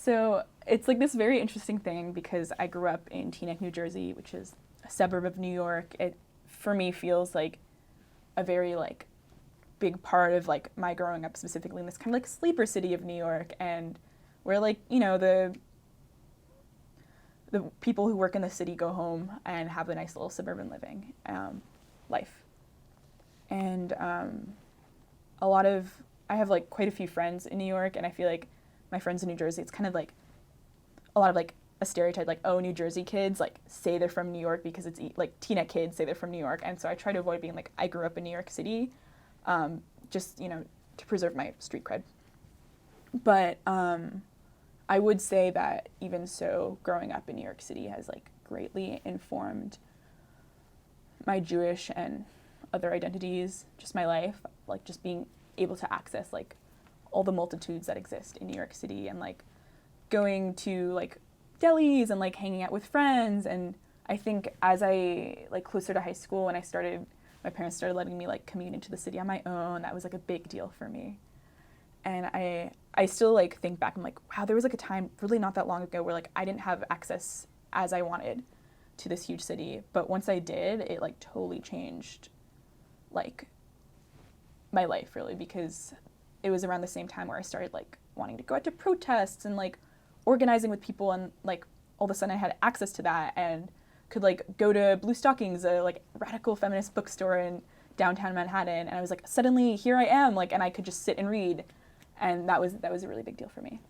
So it's like this very interesting thing because I grew up in Teaneck, New Jersey, which is a suburb of New York. It for me feels like a very like big part of like my growing up specifically in this kind of like sleeper city of New York, and where like the people who work in the city go home and have a nice little suburban living life. And a lot of I have like quite a few friends in New York, and I feel like my friends in New Jersey, it's kind of like a lot of like a stereotype, like, oh, New Jersey kids like say they're from New York because it's like Teaneck kids say they're from New York, and so I try to avoid being like I grew up in New York City, just to preserve my street cred. But I would say that even so, growing up in New York City has like greatly informed my Jewish and other identities, just my life, like just being able to access like all the multitudes that exist in New York City, and like going to like delis and like hanging out with friends. And I think as I like closer to high school and my parents started letting me like commute into the city on my own, that was like a big deal for me. And I still like think back, I'm like, wow, there was like a time really not that long ago where like I didn't have access as I wanted to this huge city, but once I did, it like totally changed like my life really, because it was around the same time where I started like wanting to go out to protests and like organizing with people, and like all of a sudden I had access to that and could like go to Blue Stockings, a like radical feminist bookstore in downtown Manhattan, and I was like, suddenly here I am, like, and I could just sit and read, and that was a really big deal for me.